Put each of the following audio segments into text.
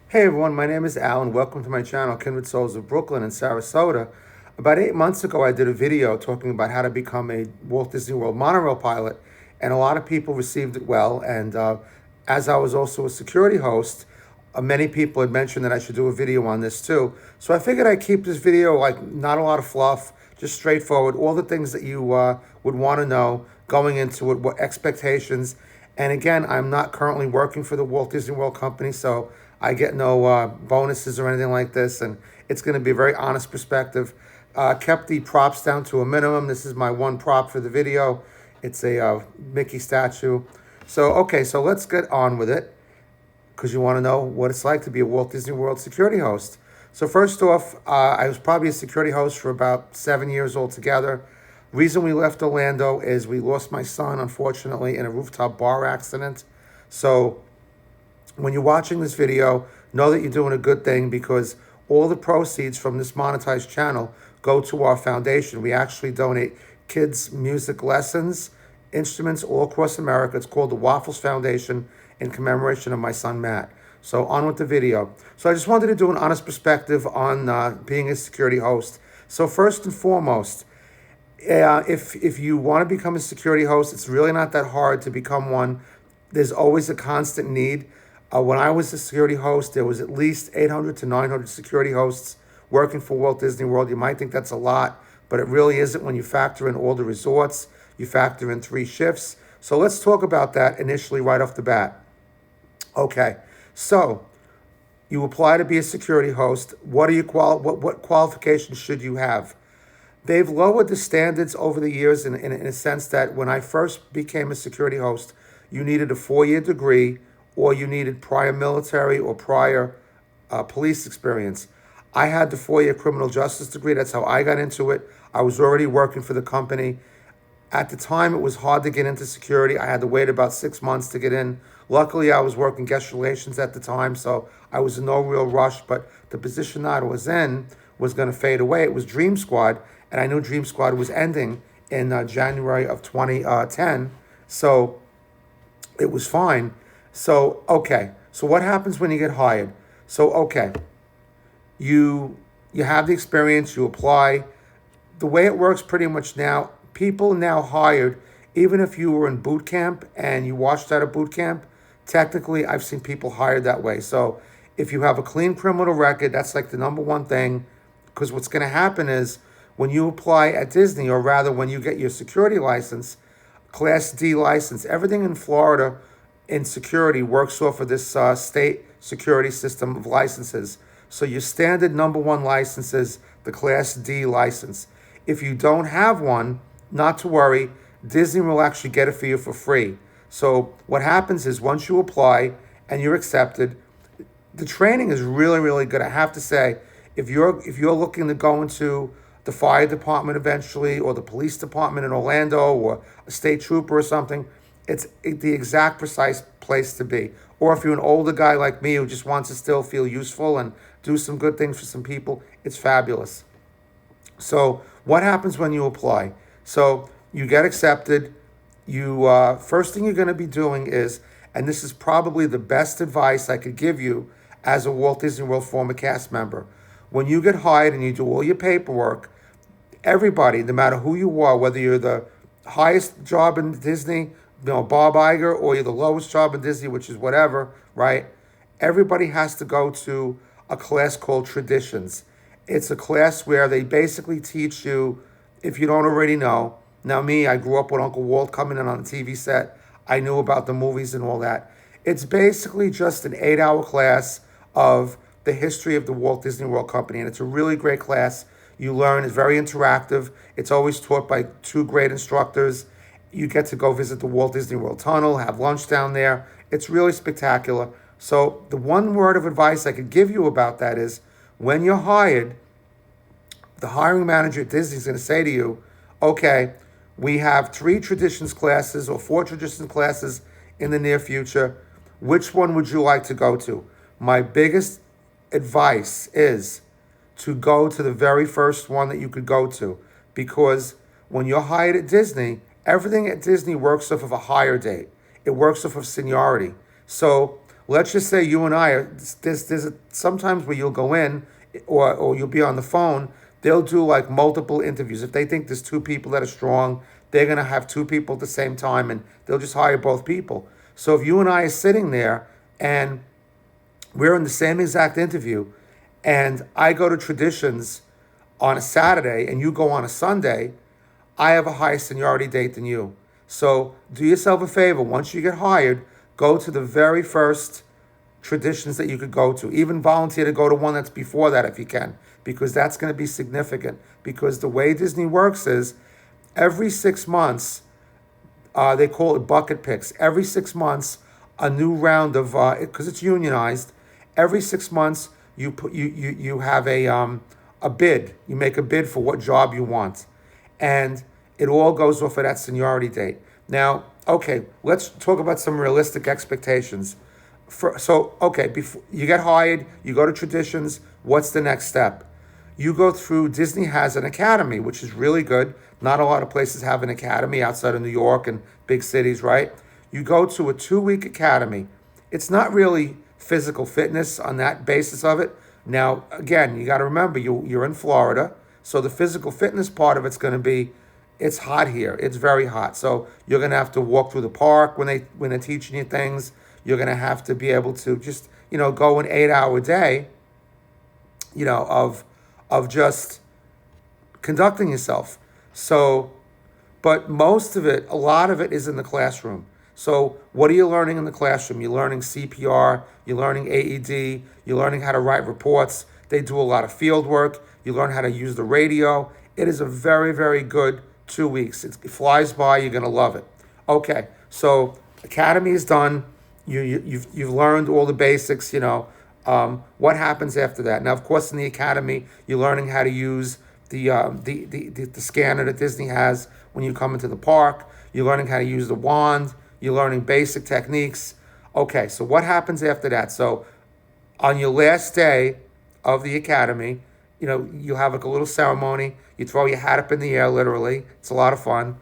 Hey everyone, my name is Alan. Welcome to my channel, Kindred Souls of Brooklyn and Sarasota. About 8 months ago, I did a video talking about how to become a Walt Disney World monorail pilot, and a lot of people received it well. And as I was also a security host, many people had mentioned that I should do a video on this too. So I figured I'd keep this video like not a lot of fluff, just straightforward, all the things that you would want to know going into it, what expectations. And again, I'm not currently working for the Walt Disney World Company, so I get no bonuses or anything like this, and it's going to be a very honest perspective. Kept the props down to a minimum. This is my one prop for the video. It's a Mickey statue. So let's get on with it because you want to know what it's like to be a Walt Disney World security host. So first off, I was probably a security host for about 7 years altogether. Reason we left Orlando is we lost my son, unfortunately, in a rooftop bar accident. So when you're watching this video, know that you're doing a good thing because all the proceeds from this monetized channel go to our foundation. We actually donate kids music lessons, instruments all across America. It's called the Waffles Foundation in commemoration of my son, Matt. So on with the video. So I just wanted to do an honest perspective on being a security host. So first and foremost, if you want to become a security host, it's really not that hard to become one. There's always a constant need. When I was a security host, there was at least 800 to 900 security hosts working for Walt Disney World. You might think that's a lot, but it really isn't when you factor in all the resorts, you factor in 3 shifts. So let's talk about that initially right off the bat. Okay, so you apply to be a security host. What qualifications should you have? They've lowered the standards over the years in a sense that when I first became a security host, you needed a 4-year degree or you needed prior military or prior police experience. I had the 4-year criminal justice degree. That's how I got into it. I was already working for the company. At the time, it was hard to get into security. I had to wait about 6 months to get in. Luckily, I was working guest relations at the time, so I was in no real rush. But the position that I was in was going to fade away. It was Dream Squad, and I knew Dream Squad was ending in January of 2010. So it was fine. So, okay. So what happens when you get hired? So, okay, you you have the experience, you apply. The way it works pretty much now, people now hired, even if you were in boot camp and you watched out of boot camp, technically I've seen people hired that way. So if you have a clean criminal record, that's like the number one thing. Because what's going to happen is when you apply at Disney, or rather when you get your security license, Class D license, everything in Florida in security works off of this state security system of licenses. So your standard number one license is the Class D license. If you don't have one, not to worry, Disney will actually get it for you for free. So what happens is once you apply and you're accepted, the training is really, really good. I have to say, if you're looking to go into the fire department eventually, or the police department in Orlando, or a state trooper or something, it's the exact precise place to be. Or if you're an older guy like me who just wants to still feel useful and do some good things for some people, it's fabulous. So what happens when you apply? So you get accepted. You first thing you're going to be doing is, and this is probably the best advice I could give you as a Walt Disney World former cast member. When you get hired and you do all your paperwork, everybody, no matter who you are, whether you're the highest job in Disney, Bob Iger, or you're the lowest job in Disney, which is whatever, right? Everybody has to go to a class called Traditions. It's a class where they basically teach you, if you don't already know. Now, me, I grew up with Uncle Walt coming in on the TV set. I knew about the movies and all that. It's basically just an 8-hour class of the history of the Walt Disney World Company, and it's a really great class. You learn, it's very interactive. It's always taught by 2 great instructors. You get to go visit the Walt Disney World Tunnel, have lunch down there. It's really spectacular. So the one word of advice I could give you about that is when you're hired, the hiring manager at Disney is going to say to you, okay, we have 3 traditions classes or 4 traditions classes in the near future. Which one would you like to go to? My biggest advice is to go to the very first one that you could go to, because when you're hired at Disney, everything at Disney works off of a hire date. It works off of seniority. So let's just say you and I are, sometimes where you'll go in, or you'll be on the phone, they'll do like multiple interviews. If they think there's two people that are strong, they're going to have two people at the same time, and they'll just hire both people. So if you and I are sitting there and we're in the same exact interview, and I go to Traditions on a Saturday and you go on a Sunday, I have a higher seniority date than you. So do yourself a favor. Once you get hired, go to the very first Traditions that you could go to. Even volunteer to go to one that's before that if you can, because that's going to be significant. Because the way Disney works is every 6 months, they call it bucket picks. Every 6 months, a new round of, because it's unionized, every 6 months you have a bid. You make a bid for what job you want, and it all goes off of that seniority date. Now, okay, let's talk about some realistic expectations. Before you get hired, you go to Traditions. What's the next step? You go through, Disney has an academy, which is really good. Not a lot of places have an academy outside of New York and big cities, right? You go to a 2-week academy. It's not really physical fitness on that basis of it. Now, again, you got to remember, you're in Florida, so the physical fitness part of it's going to be, it's hot here. It's very hot. So you're going to have to walk through the park when they're teaching you things. You're going to have to be able to just, go an 8-hour day, of just conducting yourself. So, but most of it, a lot of it is in the classroom. So what are you learning in the classroom? You're learning CPR, you're learning AED, you're learning how to write reports. They do a lot of field work. You learn how to use the radio. It is a very, very good 2 weeks. It flies by. You're going to love it. Okay, so academy is done. You've learned all the basics. What happens after that? Now, of course, in the academy, you're learning how to use the scanner that Disney has when you come into the park. You're learning how to use the wand. You're learning basic techniques. Okay, so what happens after that? So on your last day of the academy, you have like a little ceremony. You throw your hat up in the air, literally. It's a lot of fun.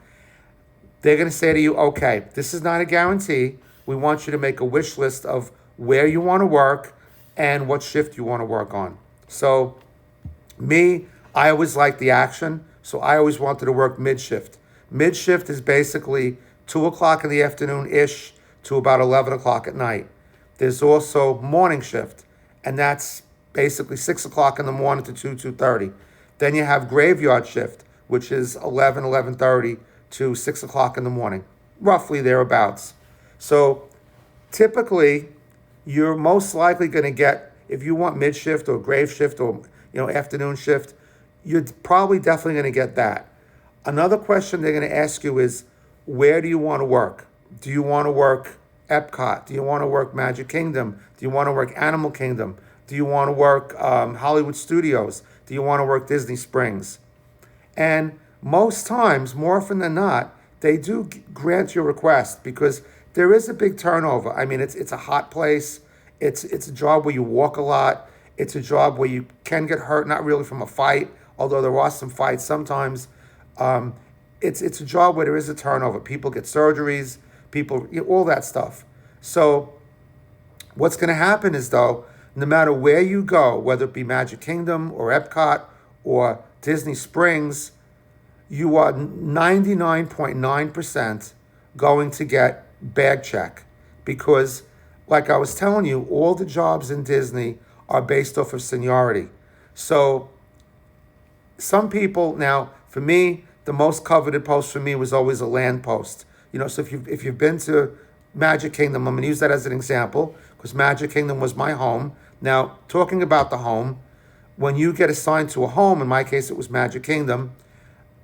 They're going to say to you, okay, this is not a guarantee. We want you to make a wish list of where you want to work and what shift you want to work on. So me, I always like the action, so I always wanted to work mid-shift. Mid-shift is basically 2 o'clock in the afternoon-ish to about 11 o'clock at night. There's also morning shift, and that's basically 6 o'clock in the morning to 2:30. Then you have graveyard shift, which is 11:30 to 6 o'clock in the morning, roughly thereabouts. So typically, you're most likely going to get, if you want mid-shift or grave shift or afternoon shift, you're probably definitely going to get that. Another question they're going to ask you is, where do you want to work? Do you want to work Epcot? Do you want to work Magic Kingdom? Do you want to work Animal Kingdom? Do you want to work Hollywood Studios? Do you want to work Disney Springs? And most times, more often than not, they do grant your request because there is a big turnover. I mean, it's a hot place. It's a job where you walk a lot. It's a job where you can get hurt, not really from a fight, although there are some fights sometimes. It's a job where there is a turnover. People get surgeries, all that stuff. So what's going to happen is, though, no matter where you go, whether it be Magic Kingdom or Epcot or Disney Springs, you are 99.9% going to get bag check, because like I was telling you, all the jobs in Disney are based off of seniority. So some people, now for me, the most coveted post for me was always a land post. So if you've been to Magic Kingdom, I'm going to use that as an example because Magic Kingdom was my home. Now, talking about the home, when you get assigned to a home, in my case it was Magic Kingdom,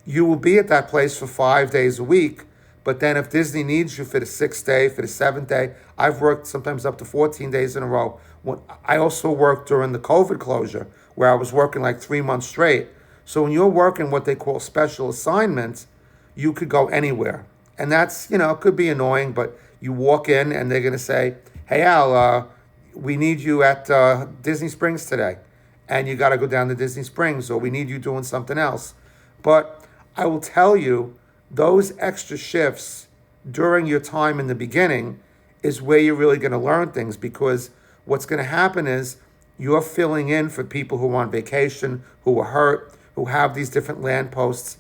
you will be at that place for 5 days a week. But then if Disney needs you for the 6th day, for the 7th day, I've worked sometimes up to 14 days in a row. I also worked during the COVID closure where I was working like 3 months straight. So when you're working what they call special assignments, you could go anywhere. And that's, it could be annoying, but you walk in and they're going to say, hey, Al, we need you at Disney Springs today. And you got to go down to Disney Springs, or we need you doing something else. But I will tell you, those extra shifts during your time in the beginning is where you're really going to learn things, because what's going to happen is you're filling in for people who are on vacation, who are hurt, who have these different land posts.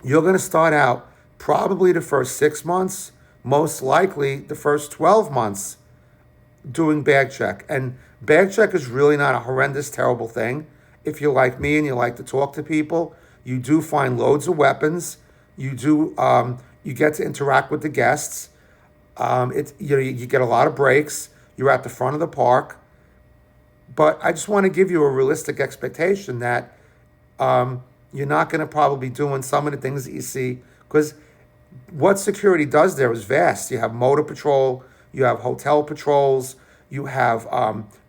You're going to start out probably the first 6 months, most likely the first 12 months doing bag check. And bag check is really not a horrendous, terrible thing. If you're like me and you like to talk to people, you do find loads of weapons. You get to interact with the guests. You get a lot of breaks. You're at the front of the park. But I just want to give you a realistic expectation that you're not going to probably be doing some of the things that you see, because what security does there is vast. You have motor patrol, you have hotel patrols, you have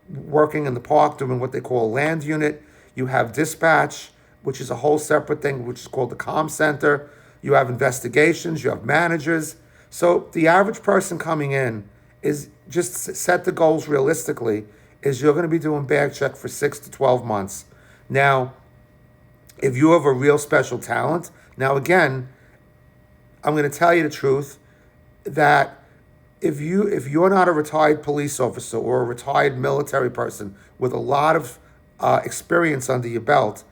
working in the park doing what they call a land unit, you have dispatch, which is a whole separate thing, which is called the comm center, you have investigations, you have managers. So the average person coming in is just set the goals realistically, is you're going to be doing bag check for 6 to 12 months. Now, if you have a real special talent, now again, I'm going to tell you the truth, that if you're not a retired police officer or a retired military person with a lot of experience under your belt,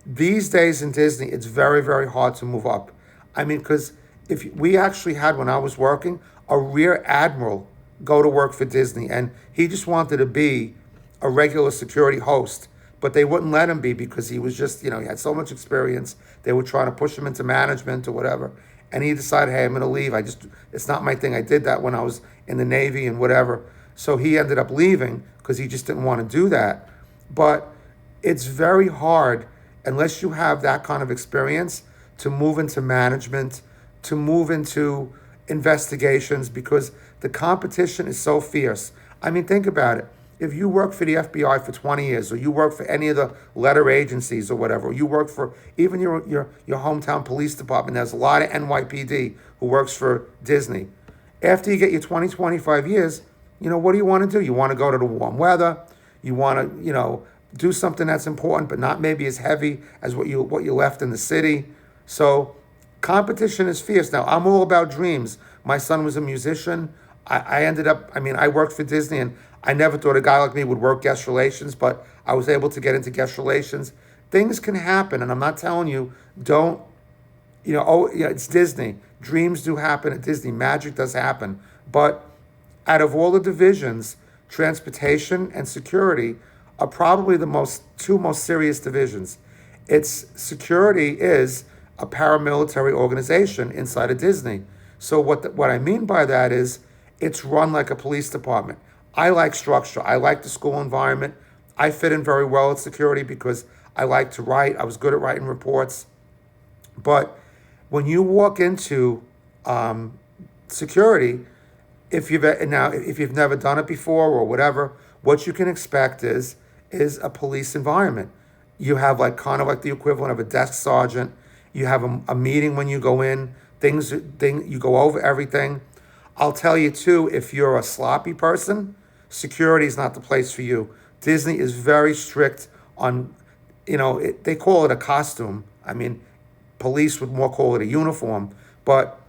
these days in Disney, it's very, very hard to move up. I mean, because if we actually had, when I was working, a rear admiral go to work for Disney, and he just wanted to be a regular security host, but they wouldn't let him be because he was just, he had so much experience. They were trying to push him into management or whatever. And he decided, hey, I'm going to leave. It's not my thing. I did that when I was in the Navy and whatever. So he ended up leaving because he just didn't want to do that. But it's very hard, unless you have that kind of experience, to move into management, to move into investigations, because the competition is so fierce. I mean, think about it. If you work for the FBI for 20 years, or you work for any of the letter agencies or whatever, or you work for even your hometown police department, there's a lot of NYPD who works for Disney. After you get your 20, 25 years, what do you want to do? You want to go to the warm weather. You want to, do something that's important, but not maybe as heavy as what you left in the city. So competition is fierce. Now, I'm all about dreams. My son was a musician. I worked for Disney, and I never thought a guy like me would work guest relations, but I was able to get into guest relations. Things can happen, and I'm not telling you, don't, it's Disney. Dreams do happen at Disney. Magic does happen. But out of all the divisions, transportation and security are probably the two most serious divisions. Security is a paramilitary organization inside of Disney. So what I mean by that is it's run like a police department. I like structure. I like the school environment. I fit in very well at security because I like to write. I was good at writing reports. But when you walk into security, if you've never done it before or whatever, what you can expect is a police environment. You have kind of like the equivalent of a desk sergeant. You have a meeting when you go in. You go over everything. I'll tell you too, if you're a sloppy person, security is not the place for you. Disney is very strict on, they call it a costume. I mean, police would more call it a uniform, but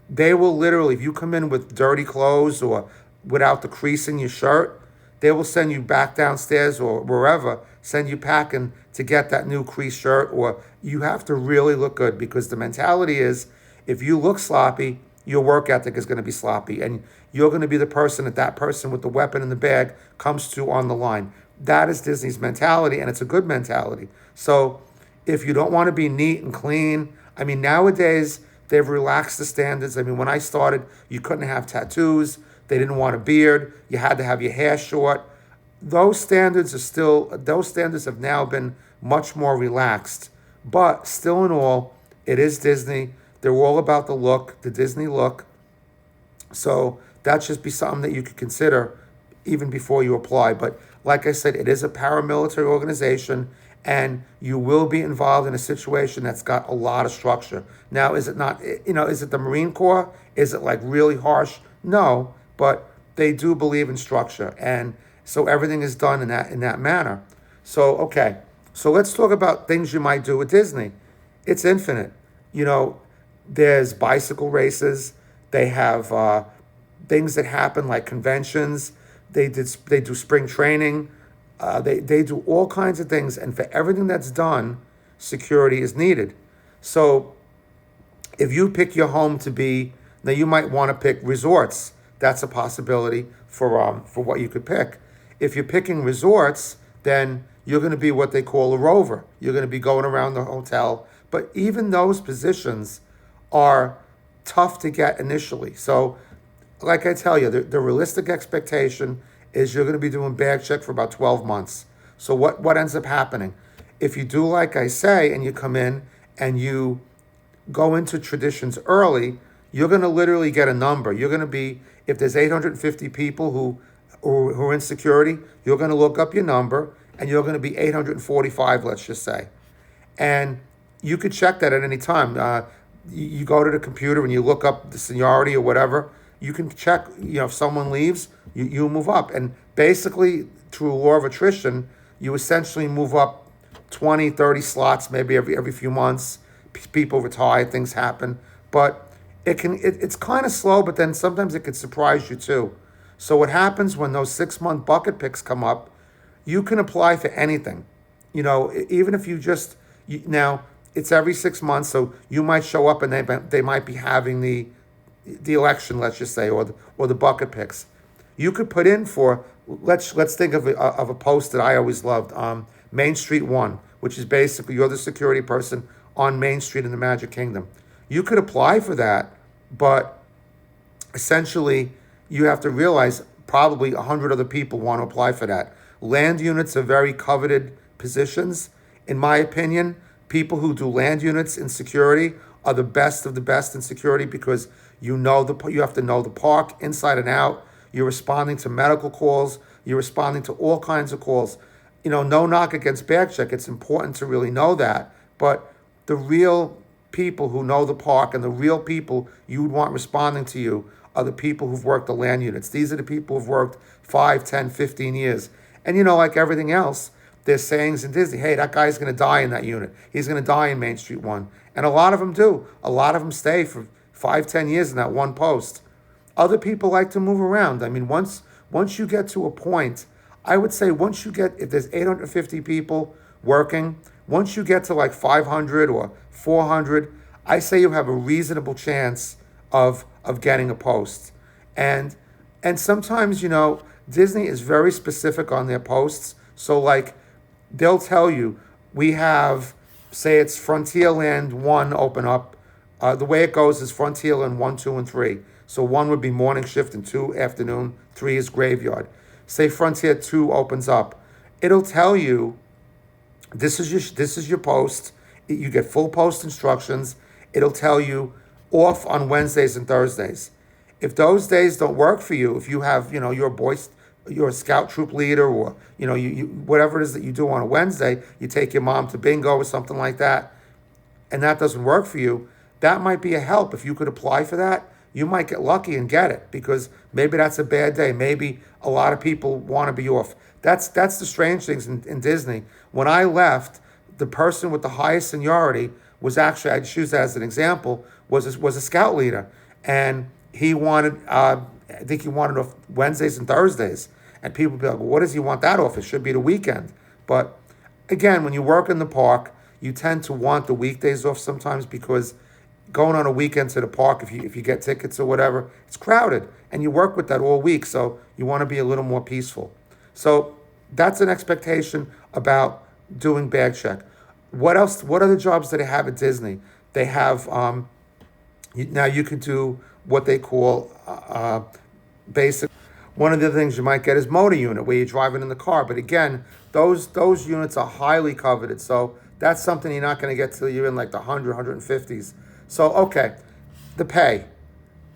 they will literally, if you come in with dirty clothes or without the crease in your shirt, they will send you back downstairs or wherever, send you packing to get that new crease shirt, or you have to really look good, because the mentality is if you look sloppy, your work ethic is going to be sloppy, and you're going to be the person that person with the weapon in the bag comes to on the line. That is Disney's mentality, and it's a good mentality. So if you don't want to be neat and clean, I mean, nowadays they've relaxed the standards. I mean, when I started, you couldn't have tattoos. They didn't want a beard. You had to have your hair short. Those standards have now been much more relaxed. But still in all, it is Disney. They're all about the look, the Disney look. So that should be something that you could consider even before you apply. But like I said, it is a paramilitary organization, and you will be involved in a situation that's got a lot of structure. Now, is it not, is it the Marine Corps? Is it really harsh? No, but they do believe in structure. And so everything is done in that manner. So, okay. So let's talk about things you might do at Disney. It's infinite. There's bicycle races. They have things that happen like conventions. They do spring training. They do all kinds of things, and for everything that's done, security is needed. So if you pick your home to be, now you might want to pick resorts. That's a possibility for what you could pick. If you're picking resorts, then you're going to be what they call a rover. You're going to be going around the hotel. But even those positions are tough to get initially. So, like I tell you, the realistic expectation is you're going to be doing bag check for about 12 months. So what ends up happening? If you do like I say and you come in and you go into traditions early, you're going to literally get a number. You're going to be, if there's 850 people who are in security, you're going to look up your number and you're going to be 845, let's just say. And you could check that at any time. You go to the computer and you look up the seniority or whatever. You can check, if someone leaves, you move up. And basically, through law of attrition, you essentially move up 20, 30 slots, maybe every few months. People retire, things happen. But it's kind of slow, but then sometimes it could surprise you too. So what happens when those 6-month bucket picks come up, you can apply for anything. Even if now it's every 6 months, so you might show up and they might be having the election, let's just say, or the bucket picks. You could put in for, let's think of a post that I always loved, Main Street 1, which is basically you're the security person on Main Street in the Magic Kingdom. You could apply for that, but essentially you have to realize probably 100 other people want to apply for that. Land units are very coveted positions. In my opinion, people who do land units in security are the best of the best in security because you have to know the park inside and out. You're responding to medical calls. You're responding to all kinds of calls. No knock against bag check. It's important to really know that. But the real people who know the park and the real people you would want responding to you are the people who've worked the land units. These are the people who've worked 5, 10, 15 years. And like everything else, there's sayings in Disney, hey, that guy's going to die in that unit. He's going to die in Main Street 1. And a lot of them do. A lot of them stay for 5, 10 years in that one post. Other people like to move around. I mean, once you get to a point, I would say if there's 850 people working, once you get to like 500 or 400, I say you have a reasonable chance of getting a post. And sometimes, Disney is very specific on their posts. So like they'll tell you, we have, say it's Frontierland 1 open up. The way it goes is Frontierland 1, 2, and 3. So 1 would be morning shift and 2 afternoon, 3 is graveyard. Say Frontier 2 opens up. It'll tell you, this is your post. You get full post instructions. It'll tell you off on Wednesdays and Thursdays. If those days don't work for you, if you have, you're a scout troop leader or, you whatever it is that you do on a Wednesday, you take your mom to bingo or something like that, and that doesn't work for you, that might be a help. If you could apply for that, you might get lucky and get it because maybe that's a bad day. Maybe a lot of people want to be off. That's the strange things in Disney. When I left, the person with the highest seniority was actually, I just use that as an example, was a scout leader. And he wanted, I think he wanted off Wednesdays and Thursdays. And people would be like, well, what does he want that off? It should be the weekend. But again, when you work in the park, you tend to want the weekdays off sometimes because going on a weekend to the park, if you get tickets or whatever, it's crowded. And you work with that all week, so you want to be a little more peaceful. So that's an expectation about doing bag check. What else? What other jobs do they have at Disney? They have, now you can do what they call basic. One of the things you might get is motor unit, where you're driving in the car. But again, those units are highly coveted. So that's something you're not going to get till you're in like the 100, 150s. So, okay, the pay.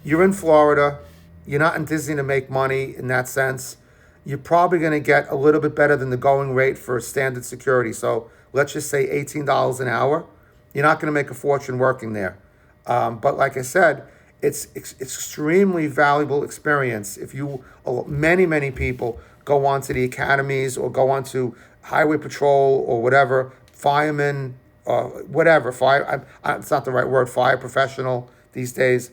You're in Florida. You're not in Disney to make money in that sense. You're probably going to get a little bit better than the going rate for standard security. So let's just say $18 an hour. You're not going to make a fortune working there. But like I said, it's extremely valuable experience. If many people go on to the academies or go on to highway patrol or whatever, firemen, whatever, it's not the right word, fire professional these days.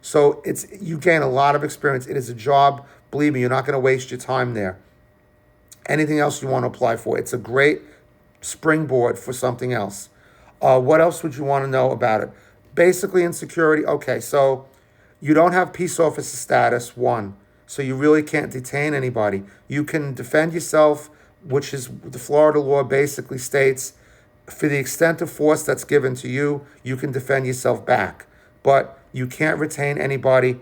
So you gain a lot of experience. It is a job. Believe me, you're not going to waste your time there. Anything else you want to apply for, it's a great springboard for something else. What else would you want to know about it? Basically, in security, okay, so you don't have peace officer status, one. So you really can't detain anybody. You can defend yourself, which is the Florida law basically states for the extent of force that's given to you, you can defend yourself back. But you can't retain anybody.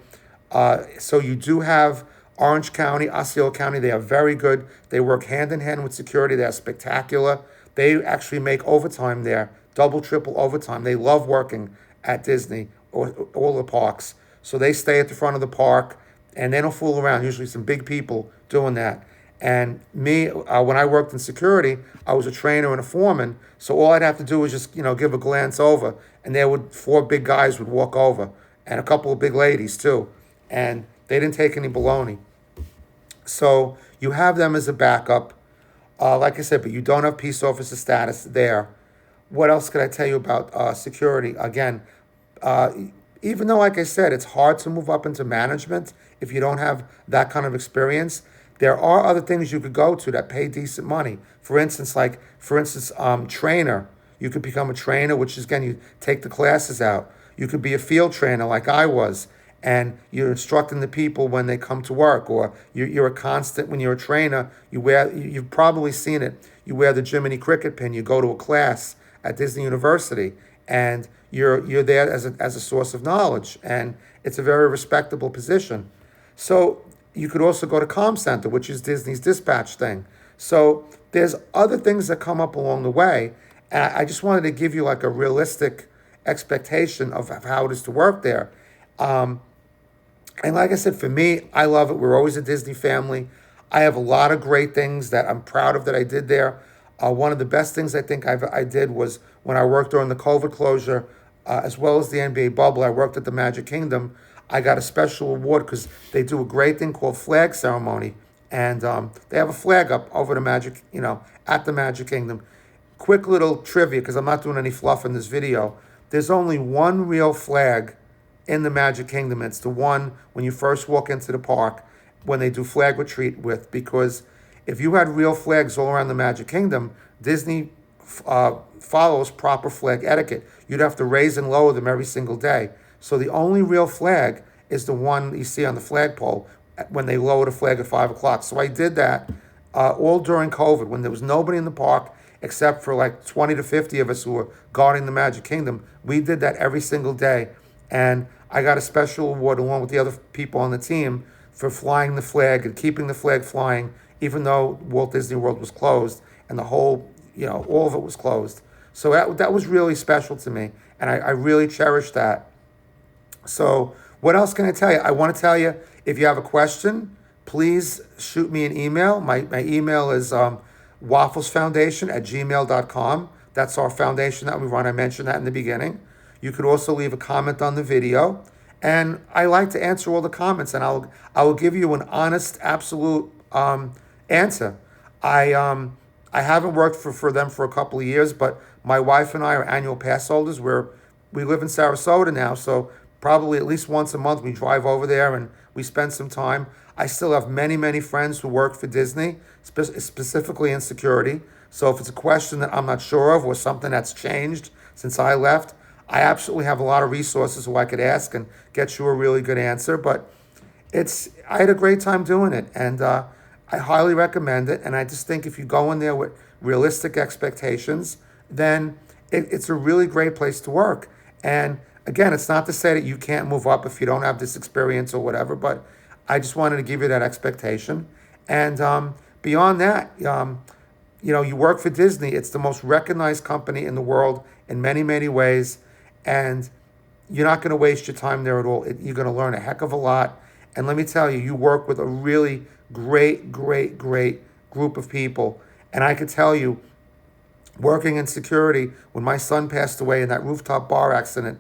So you do have Orange County, Osceola County. They are very good. They work hand in hand with security. They are spectacular. They actually make overtime there, double, triple overtime. They love working at Disney or all the parks. So they stay at the front of the park and they don't fool around. Usually some big people doing that. And me, when I worked in security, I was a trainer and a foreman. So all I'd have to do was just, give a glance over, and four big guys would walk over, and a couple of big ladies too, and they didn't take any baloney. So you have them as a backup, like I said, but you don't have peace officer status there. What else could I tell you about security? Again, even though, like I said, it's hard to move up into management if you don't have that kind of experience, there are other things you could go to that pay decent money. For instance, trainer. You could become a trainer, which is, again, you take the classes out. You could be a field trainer like I was, and you're instructing the people when they come to work, or you're a constant when you're a trainer. You've probably seen it. You wear the Jiminy Cricket pin. You go to a class at Disney University, and you're there as a source of knowledge, and it's a very respectable position. So you could also go to Comm Center, which is Disney's dispatch thing. So there's other things that come up along the way, and I just wanted to give you like a realistic expectation of how it is to work there. And like I said, for me, I love it. We're always a Disney family. I have a lot of great things that I'm proud of that I did there. One of the best things I think I did was when I worked during the COVID closure, as well as the NBA bubble. I worked at the Magic Kingdom. I got a special award because they do a great thing called flag ceremony, and they have a flag up over the Magic, at the Magic Kingdom. Quick little trivia, because I'm not doing any fluff in this video. There's only one real flag in the Magic Kingdom. It's the one when you first walk into the park when they do flag retreat with, because if you had real flags all around the Magic Kingdom, Disney follows proper flag etiquette. You'd have to raise and lower them every single day. So the only real flag is the one you see on the flagpole when they lower the flag at 5 o'clock. So I did that all during COVID when there was nobody in the park except for like 20 to 50 of us who were guarding the Magic Kingdom. We did that every single day. And I got a special award along with the other people on the team for flying the flag and keeping the flag flying, even though Walt Disney World was closed and the whole, all of it was closed. So that was really special to me. And I really cherished that. So what else can I tell you? I want to tell you, if you have a question, please shoot me an email. My email is wafflesfoundation@gmail.com. That's our foundation that we run. I mentioned that in the beginning. You could also leave a comment on the video. And I like to answer all the comments, and I will give you an honest, absolute answer. I haven't worked for them for a couple of years, but my wife and I are annual pass holders. We live in Sarasota now, so probably at least once a month we drive over there and we spend some time. I still have many, many friends who work for Disney, specifically in security. So if it's a question that I'm not sure of or something that's changed since I left, I absolutely have a lot of resources who I could ask and get you a really good answer. But I had a great time doing it, and I highly recommend it. And I just think if you go in there with realistic expectations, then it's a really great place to work. And again, it's not to say that you can't move up if you don't have this experience or whatever, but I just wanted to give you that expectation. And beyond that, you work for Disney. It's the most recognized company in the world in many, many ways. And you're not going to waste your time there at all. You're going to learn a heck of a lot. And let me tell you, you work with a really great, great, great group of people. And I could tell you, working in security, when my son passed away in that rooftop bar accident,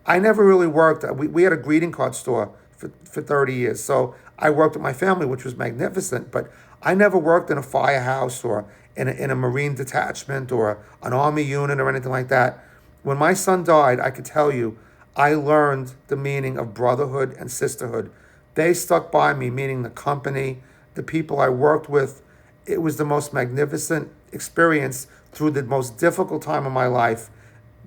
I never really worked. We had a greeting card store for 30 years. So I worked with my family, which was magnificent. But I never worked in a firehouse or in a Marine detachment or an Army unit or anything like that. When my son died, I could tell you, I learned the meaning of brotherhood and sisterhood. They stuck by me, meaning the company, the people I worked with. It was the most magnificent experience through the most difficult time of my life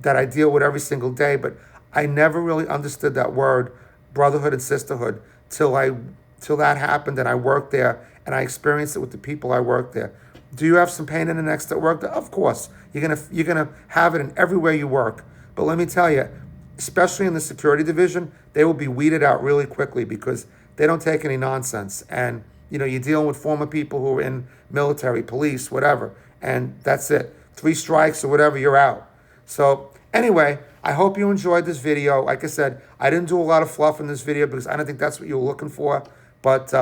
that I deal with every single day. But I never really understood that word, brotherhood and sisterhood, till that happened and I worked there and I experienced it with the people I worked there. Do you have some pain in the necks at work? Of course, you're gonna have it in everywhere you work. But let me tell you, especially in the security division, they will be weeded out really quickly because they don't take any nonsense. And you're dealing with former people who are in military, police, whatever, and that's it. 3 strikes or whatever, you're out. So anyway, I hope you enjoyed this video. Like I said, I didn't do a lot of fluff in this video because I don't think that's what you were looking for. But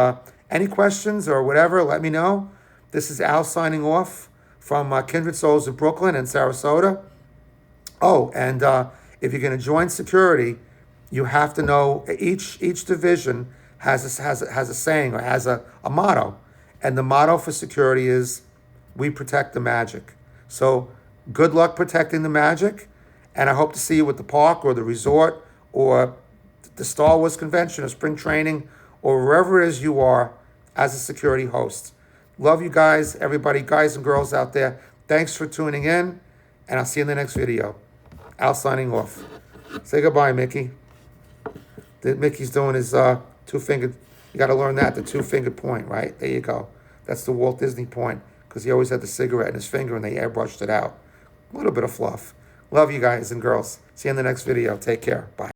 any questions or whatever, let me know. This is Al signing off from Kindred Souls of Brooklyn and Sarasota. Oh, and if you're going to join security, you have to know each division has a saying or has a motto. And the motto for security is, we protect the magic. So good luck protecting the magic. And I hope to see you at the park or the resort or the Star Wars convention or spring training or wherever it is you are as a security host. Love you guys, everybody, guys and girls out there. Thanks for tuning in, and I'll see you in the next video. Al signing off. Say goodbye, Mickey. Mickey's doing his two-fingered, you got to learn that, the two-fingered point, right? There you go. That's the Walt Disney point, because he always had the cigarette in his finger and they airbrushed it out. A little bit of fluff. Love you guys and girls. See you in the next video. Take care. Bye.